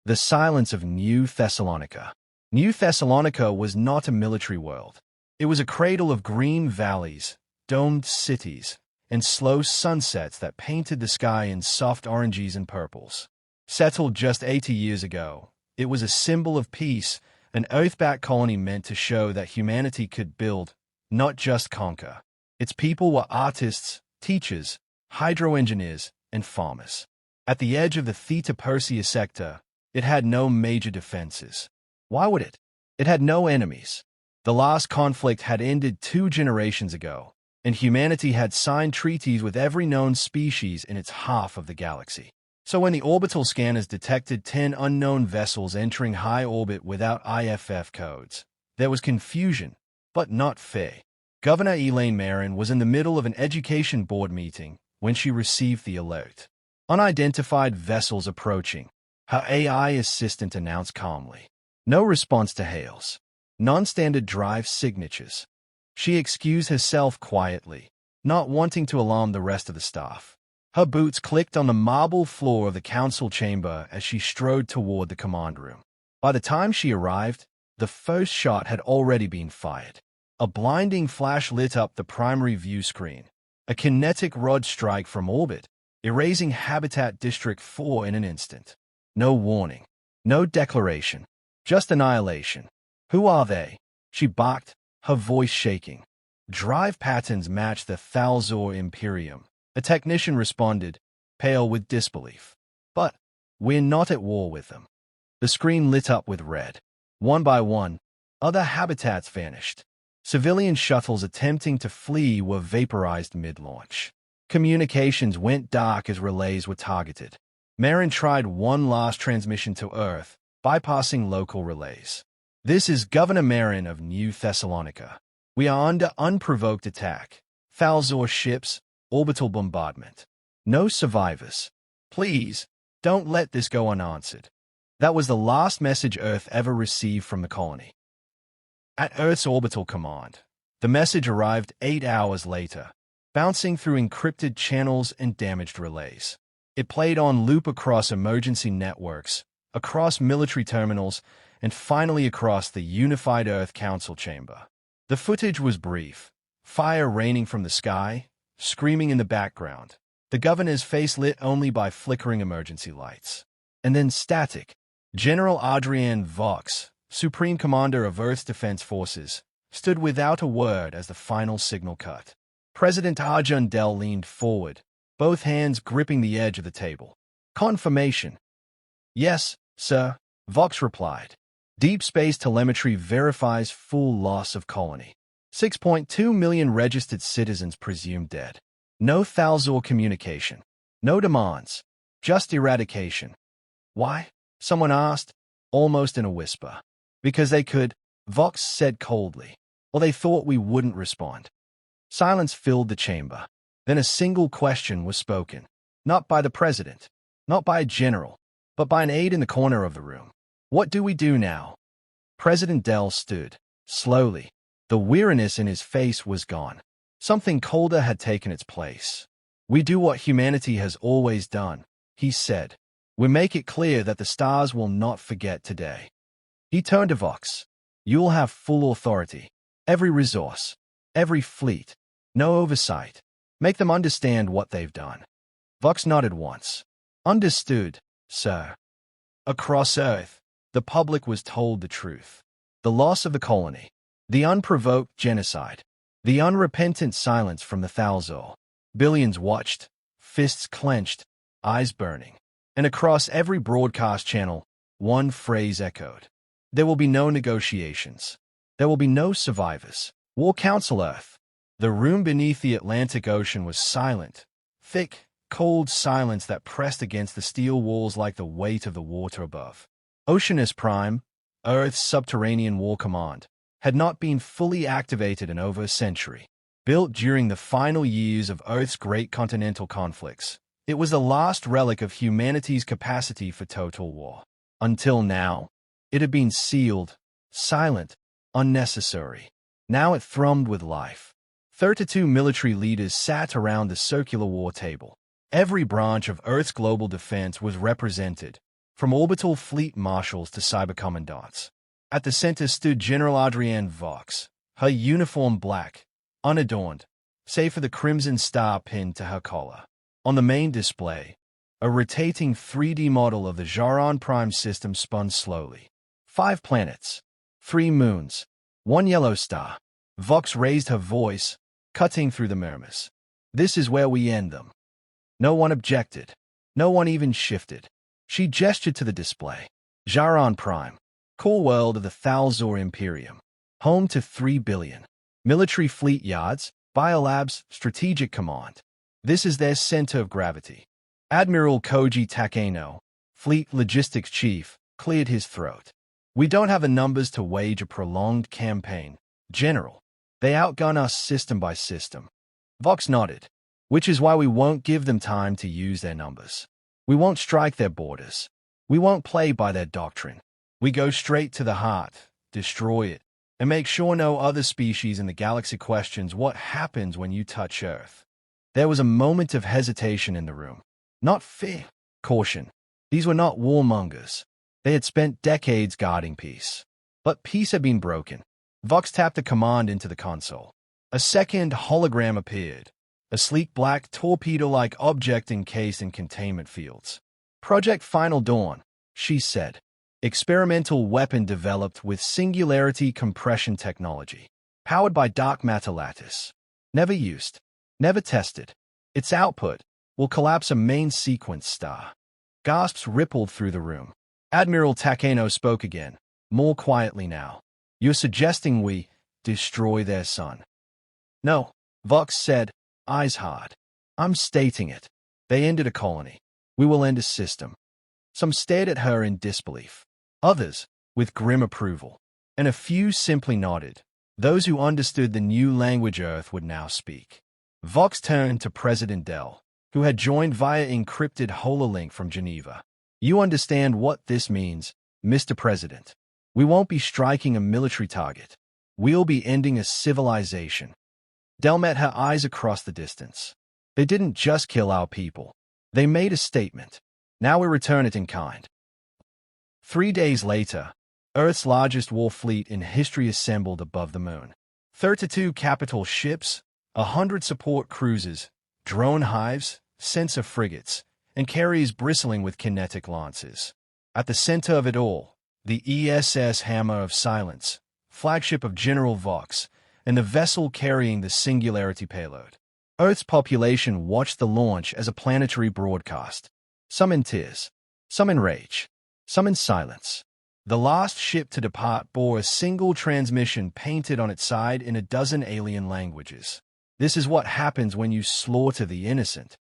The silence of New Thessalonica. New Thessalonica was not a military world. It was a cradle of green valleys, domed cities, and slow sunsets that painted the sky in soft oranges and purples. Settled just 80 years ago, it was a symbol of peace, an Earth-backed colony meant to show that humanity could build, not just conquer. Its people were artists, teachers, hydro-engineers, and farmers. At the edge of the Theta Persea sector, it had no major defenses. Why would it? It had no enemies. The last conflict had ended 2 generations ago, and humanity had signed treaties with every known species in its half of the galaxy. So when the orbital scanners detected 10 unknown vessels entering high orbit without IFF codes, there was confusion, but not fear. Governor Elaine Marin was in the middle of an education board meeting when she received the alert. Unidentified vessels approaching. Her AI assistant announced calmly. No response to hails. Non-standard drive signatures. She excused herself quietly, not wanting to alarm the rest of the staff. Her boots clicked on the marble floor of the council chamber as she strode toward the command room. By the time she arrived, the first shot had already been fired. A blinding flash lit up the primary view screen. A kinetic rod strike from orbit, erasing Habitat District 4 in an instant. No warning. No declaration. Just annihilation. Who are they? She barked, her voice shaking. Drive patterns match the Thal'Zor Imperium. A technician responded, pale with disbelief. But we're not at war with them. The screen lit up with red. One by one, other habitats vanished. Civilian shuttles attempting to flee were vaporized mid-launch. Communications went dark as relays were targeted. Marin tried one last transmission to Earth, bypassing local relays. This is Governor Marin of New Thessalonica. We are under unprovoked attack. Thal'Zor ships, orbital bombardment. No survivors. Please, don't let this go unanswered. That was the last message Earth ever received from the colony. At Earth's orbital command, the message arrived 8 hours later, bouncing through encrypted channels and damaged relays. It played on loop across emergency networks, across military terminals, and finally across the unified Earth Council chamber. The footage was brief. Fire raining from the sky, screaming in the background, the governor's face lit only by flickering emergency lights. And then static. General Adrienne Vox, Supreme Commander of Earth's Defense Forces, stood without a word as the final signal cut. President Arjundel leaned forward, both hands gripping the edge of the table. Confirmation. Yes, sir, Vox replied. Deep space telemetry verifies full loss of colony. 6.2 million registered citizens presumed dead. No Thal'Zor communication. No demands. Just eradication. Why? Someone asked, almost in a whisper. Because they could, Vox said coldly. Or they thought we wouldn't respond. Silence filled the chamber. Then a single question was spoken. Not by the president, not by a general, but by an aide in the corner of the room. What do we do now? President Dell stood, slowly. The weariness in his face was gone. Something colder had taken its place. We do what humanity has always done, he said. We make it clear that the stars will not forget today. He turned to Vox. You'll have full authority. Every resource. Every fleet. No oversight. Make them understand what they've done. Vox nodded once. Understood, sir. Across Earth, the public was told the truth. The loss of the colony. The unprovoked genocide. The unrepentant silence from the Thal'Zor. Billions watched, fists clenched, eyes burning. And across every broadcast channel, one phrase echoed. There will be no negotiations. There will be no survivors. War Council Earth. The room beneath the Atlantic Ocean was silent. Thick, cold silence that pressed against the steel walls like the weight of the water above. Oceanus Prime, Earth's subterranean war command, had not been fully activated in over a century. Built during the final years of Earth's great continental conflicts, it was the last relic of humanity's capacity for total war. Until now, it had been sealed, silent, unnecessary. Now it thrummed with life. 32 military leaders sat around the circular war table. Every branch of Earth's global defense was represented, from orbital fleet marshals to cyber commandants. At the center stood General Adrienne Vox, her uniform black, unadorned, save for the crimson star pinned to her collar. On the main display, a rotating 3D model of the Jaron Prime system spun slowly. 5 planets, 3 moons, 1 yellow star. Vox raised her voice, cutting through the murmurs. This is where we end them. No one objected. No one even shifted. She gestured to the display. Jaron Prime, core world of the Thal'Zor Imperium, home to 3 billion military fleet yards, biolabs, strategic command. This is their center of gravity. Admiral Koji Takeno, fleet logistics chief, cleared his throat. We don't have the numbers to wage a prolonged campaign, General. They outgun us system by system. Vox nodded, which is why we won't give them time to use their numbers. We won't strike their borders. We won't play by their doctrine. We go straight to the heart, destroy it, and make sure no other species in the galaxy questions what happens when you touch Earth. There was a moment of hesitation in the room. Not fear, caution. These were not warmongers. They had spent decades guarding peace. But peace had been broken. Vox tapped a command into the console. A second hologram appeared, a sleek black torpedo-like object encased in containment fields. Project Final Dawn, she said. Experimental weapon developed with singularity compression technology. Powered by dark matter lattice. Never used. Never tested. Its output will collapse a main sequence star. Gasps rippled through the room. Admiral Takeno spoke again, more quietly now. You're suggesting we destroy their sun? No, Vox said, eyes hard. I'm stating it. They ended a colony. We will end a system. Some stared at her in disbelief. Others, with grim approval. And a few simply nodded. Those who understood the new language Earth would now speak. Vox turned to President Dell, who had joined via encrypted hololink from Geneva. You understand what this means, Mr. President. We won't be striking a military target. We'll be ending a civilization. Dell met her eyes across the distance. They didn't just kill our people. They made a statement. Now we return it in kind. 3 days later, Earth's largest war fleet in history assembled above the moon. 32 capital ships, 100 support cruisers, drone hives, sensor frigates, and carriers bristling with kinetic lances. At the center of it all, the ESS Hammer of Silence, flagship of General Vox, and the vessel carrying the Singularity payload. Earth's population watched the launch as a planetary broadcast. Some in tears, some in rage, some in silence. The last ship to depart bore a single transmission painted on its side in a dozen alien languages. This is what happens when you slaughter the innocent.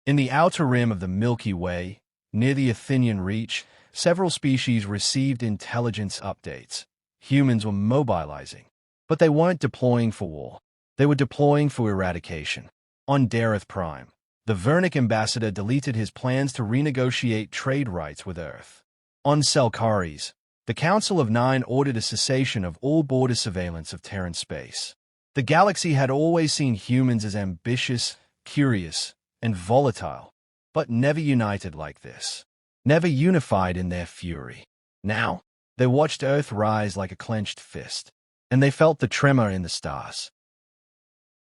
In the outer rim of the Milky Way, near the Athenian Reach, several species received intelligence updates. Humans were mobilizing, but they weren't deploying for war. They were deploying for eradication. On Dareth Prime, the Vernic ambassador deleted his plans to renegotiate trade rights with Earth. On Selkaris, the Council of Nine ordered a cessation of all border surveillance of Terran space. The galaxy had always seen humans as ambitious, curious, and volatile, but never united like this. Never unified in their fury. Now, they watched Earth rise like a clenched fist, and they felt the tremor in the stars.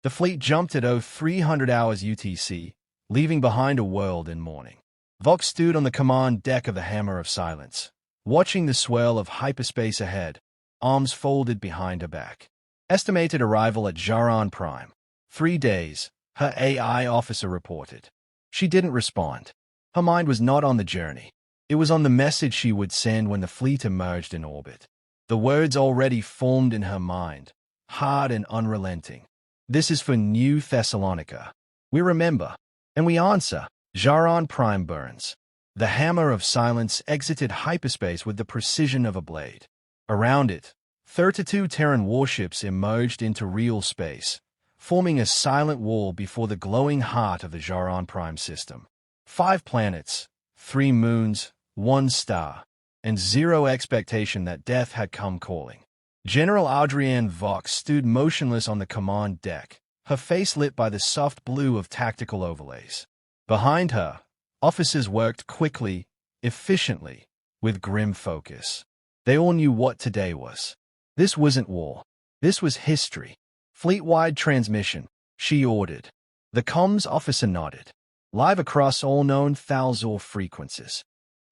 The fleet jumped at 0300 hours UTC, leaving behind a world in mourning. Vox stood on the command deck of the Hammer of Silence, watching the swirl of hyperspace ahead, arms folded behind her back. Estimated arrival at Jaron Prime. 3 days, her AI officer reported. She didn't respond. Her mind was not on the journey. It was on the message she would send when the fleet emerged in orbit. The words already formed in her mind, hard and unrelenting. This is for New Thessalonica. We remember, and we answer. Jaron Prime burns. The Hammer of Silence exited hyperspace with the precision of a blade. Around it, 32 Terran warships emerged into real space, forming a silent wall before the glowing heart of the Jaron Prime system. 5 planets, 3 moons, 1 star, and zero expectation that death had come calling. General Adrienne Vox stood motionless on the command deck, her face lit by the soft blue of tactical overlays. Behind her, officers worked quickly, efficiently, with grim focus. They all knew what today was. This wasn't war. This was history. Fleet-wide transmission, she ordered. The comms officer nodded. Live across all known Thal'Zor frequencies.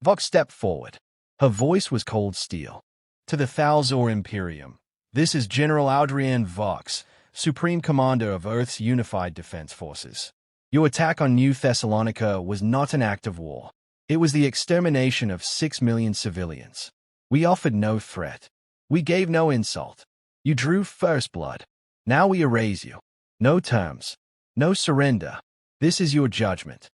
Vox stepped forward. Her voice was cold steel. To the Thal'Zor Imperium. This is General Adrienne Vox, Supreme Commander of Earth's Unified Defense Forces. Your attack on New Thessalonica was not an act of war. It was the extermination of 6 million civilians. We offered no threat. We gave no insult. You drew first blood. Now we erase you. No terms. No surrender. This is your judgment.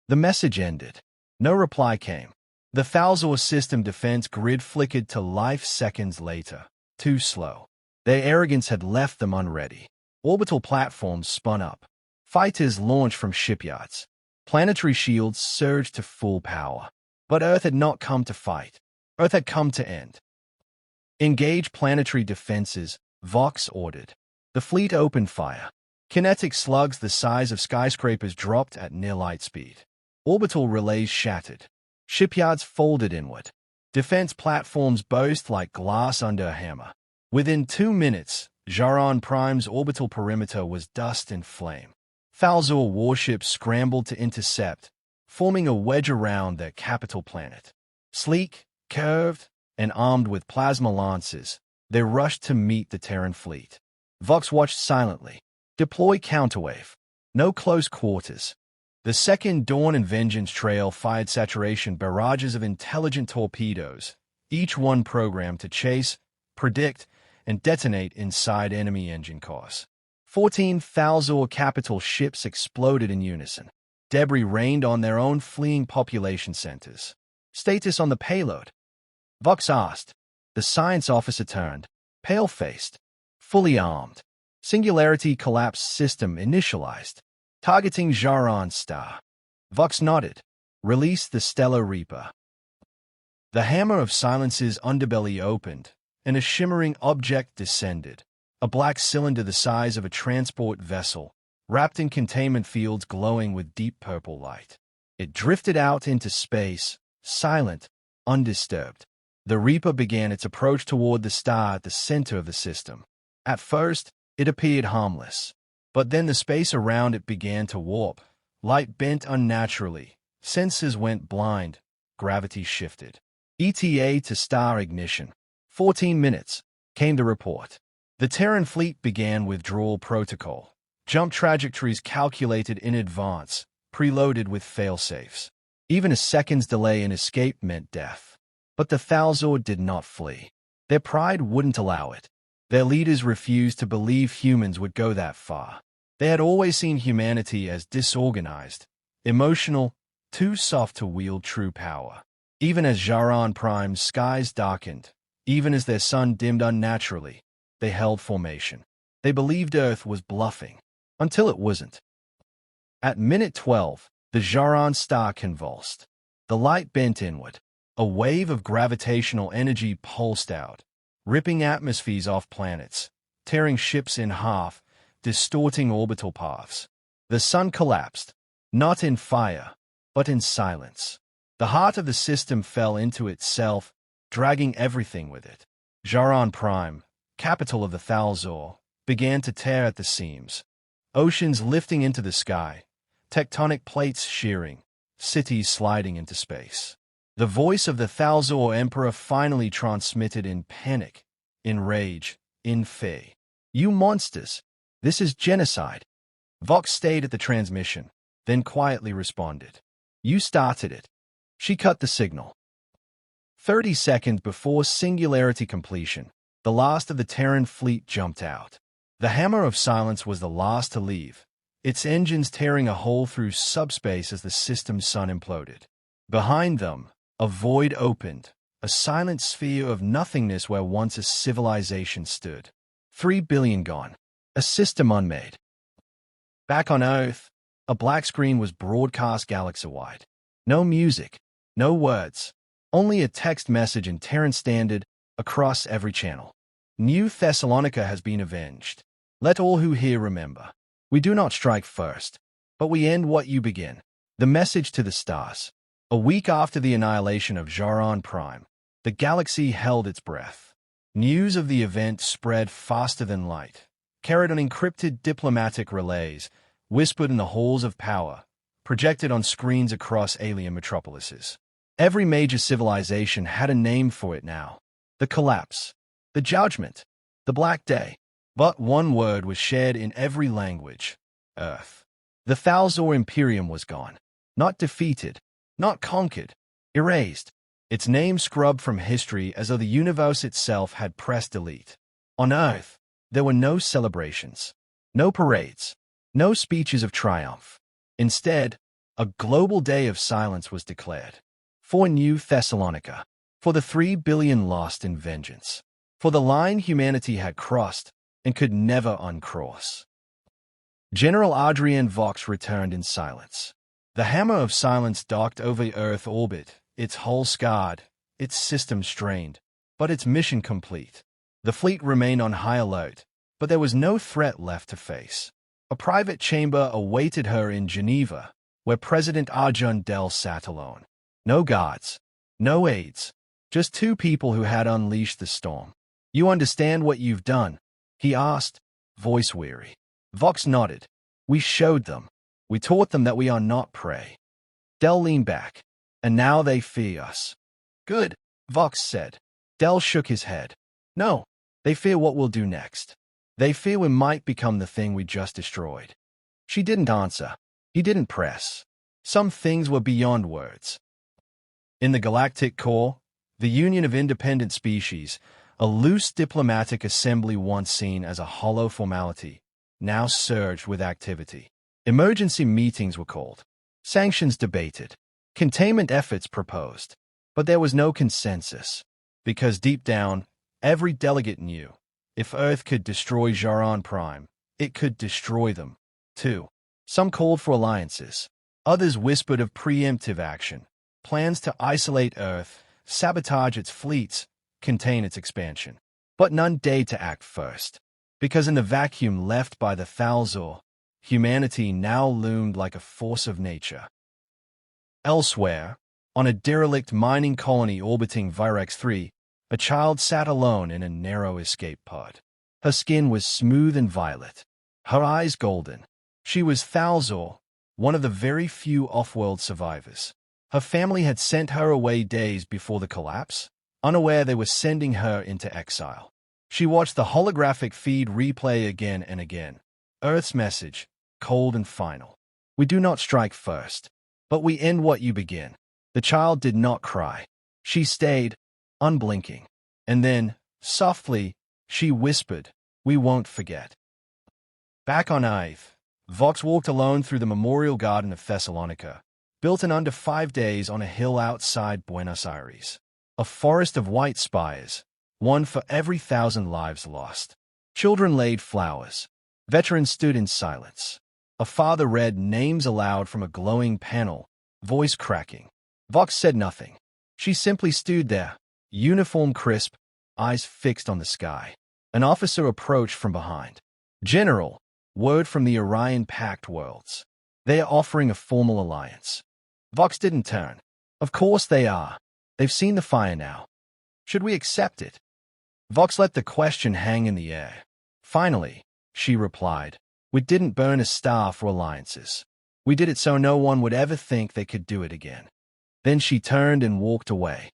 The message ended. No reply came. The Thal'Zor system defense grid flickered to life seconds later. Too slow. Their arrogance had left them unready. Orbital platforms spun up. Fighters launched from shipyards. Planetary shields surged to full power. But Earth had not come to fight. Earth had come to end. Engage planetary defenses, Vox ordered. The fleet opened fire. Kinetic slugs the size of skyscrapers dropped at near light speed. Orbital relays shattered. Shipyards folded inward. Defense platforms burst like glass under a hammer. Within 2 minutes, Jaron Prime's orbital perimeter was dust and flame. Thal'Zor warships scrambled to intercept, forming a wedge around their capital planet. Sleek, curved, and armed with plasma lances, they rushed to meet the Terran fleet. Vox watched silently. Deploy counterwave. No close quarters. The Second Dawn and Vengeance Trail fired saturation barrages of intelligent torpedoes, each one programmed to chase, predict, and detonate inside enemy engine cores. 14 Thal'Zor capital ships exploded in unison. Debris rained on their own fleeing population centers. Status on the payload? Vox asked. The science officer turned, pale-faced, fully armed. Singularity collapse system initialized. Targeting Jaron's star. Vox nodded. Release the Stellar Reaper. The hammer of silence's underbelly opened, and a shimmering object descended. A black cylinder the size of a transport vessel, wrapped in containment fields glowing with deep purple light. It drifted out into space, silent, undisturbed. The Reaper began its approach toward the star at the center of the system. At first, it appeared harmless. But then the space around it began to warp. Light bent unnaturally. Sensors went blind. Gravity shifted. ETA to star ignition. 14 minutes, came the report. The Terran fleet began withdrawal protocol. Jump trajectories calculated in advance, preloaded with failsafes. Even a second's delay in escape meant death. But the Thal'Zor did not flee. Their pride wouldn't allow it. Their leaders refused to believe humans would go that far. They had always seen humanity as disorganized, emotional, too soft to wield true power. Even as Jaron Prime's skies darkened, even as their sun dimmed unnaturally, they held formation. They believed Earth was bluffing, until it wasn't. At minute 12, the Jaron star convulsed. The light bent inward. A wave of gravitational energy pulsed out, ripping atmospheres off planets, tearing ships in half, distorting orbital paths. The sun collapsed, not in fire, but in silence. The heart of the system fell into itself, dragging everything with it. Jaron Prime, capital of the Thal'Zor, began to tear at the seams. Oceans lifting into the sky, tectonic plates shearing, cities sliding into space. The voice of the Thal'Zor Emperor finally transmitted in panic, in rage, in fear. You monsters! This is genocide. Vox stayed at the transmission, then quietly responded. You started it. She cut the signal. 30 seconds before singularity completion, the last of the Terran fleet jumped out. The hammer of silence was the last to leave, its engines tearing a hole through subspace as the system's sun imploded. Behind them, a void opened, a silent sphere of nothingness where once a civilization stood. 3 billion gone. A system unmade. Back on Earth, a black screen was broadcast galaxy-wide. No music, no words, only a text message in Terran Standard across every channel. New Thessalonica has been avenged. Let all who hear remember. We do not strike first, but we end what you begin. The message to the stars. A week after the annihilation of Jaron Prime, the galaxy held its breath. News of the event spread faster than light, carried on encrypted diplomatic relays, whispered in the halls of power, projected on screens across alien metropolises. Every major civilization had a name for it now. The collapse, the judgment, the Black Day. But one word was shared in every language: Earth. The Thal'Zor Imperium was gone. Not defeated, not conquered, erased. Its name scrubbed from history as though the universe itself had pressed delete. On Earth, there were no celebrations, no parades, no speeches of triumph. Instead, a global day of silence was declared. For New Thessalonica, for the 3 billion lost in vengeance, for the line humanity had crossed and could never uncross. General Adrienne Vox returned in silence. The hammer of silence docked over Earth orbit, its hull scarred, its system strained, but its mission complete. The fleet remained on high alert, but there was no threat left to face. A private chamber awaited her in Geneva, where President Arjun sat alone. No guards, no aides, just two people who had unleashed the storm. "You understand what you've done?" he asked, voice weary. Vox nodded. "We showed them. We taught them that we are not prey." Del leaned back. "And now they fear us." "Good," Vox said. Del shook his head. "No, they fear what we'll do next. They fear we might become the thing we just destroyed." She didn't answer. He didn't press. Some things were beyond words. In the galactic core, the Union of Independent Species, a loose diplomatic assembly once seen as a hollow formality, now surged with activity. Emergency meetings were called, sanctions debated, containment efforts proposed, but there was no consensus, because deep down, every delegate knew, if Earth could destroy Jaron Prime, it could destroy them, too. Some called for alliances. Others whispered of preemptive action, plans to isolate Earth, sabotage its fleets, contain its expansion. But none dared to act first, because in the vacuum left by the Thal'Zor, humanity now loomed like a force of nature. Elsewhere, on a derelict mining colony orbiting Virex 3, a child sat alone in a narrow escape pod. Her skin was smooth and violet, her eyes golden. She was Thal'Zor, one of the very few off-world survivors. Her family had sent her away days before the collapse, unaware they were sending her into exile. She watched the holographic feed replay again and again. Earth's message, cold and final. "We do not strike first, but we end what you begin." The child did not cry. She stayed, unblinking. And then, softly, she whispered, "We won't forget." Back on Earth, Vox walked alone through the memorial garden of Thessalonica, built in under 5 days on a hill outside Buenos Aires. A forest of white spires, one for every 1,000 lives lost. Children laid flowers. Veterans stood in silence. A father read names aloud from a glowing panel, voice cracking. Vox said nothing. She simply stood there, uniform crisp, eyes fixed on the sky. An officer approached from behind. "General, word from the Orion Pact worlds. They are offering a formal alliance." Vox didn't turn. "Of course they are. They've seen the fire now. Should we accept it?" Vox let the question hang in the air. "Finally," she replied, "we didn't burn a star for alliances. We did it so no one would ever think they could do it again." Then she turned and walked away.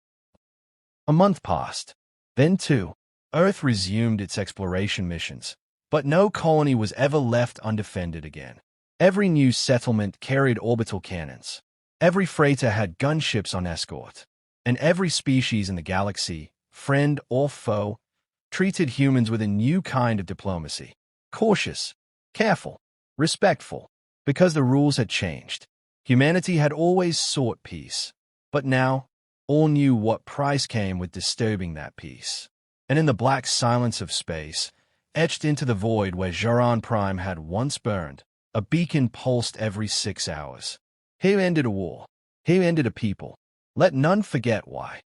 A month passed. Then, too, Earth resumed its exploration missions, but no colony was ever left undefended again. Every new settlement carried orbital cannons. Every freighter had gunships on escort. And every species in the galaxy, friend or foe, treated humans with a new kind of diplomacy. Cautious, careful, respectful, because the rules had changed. Humanity had always sought peace, but now all knew what price came with disturbing that peace. And in the black silence of space, etched into the void where Jaron Prime had once burned, a beacon pulsed every 6 hours. Here ended a war. Here ended a people. Let none forget why.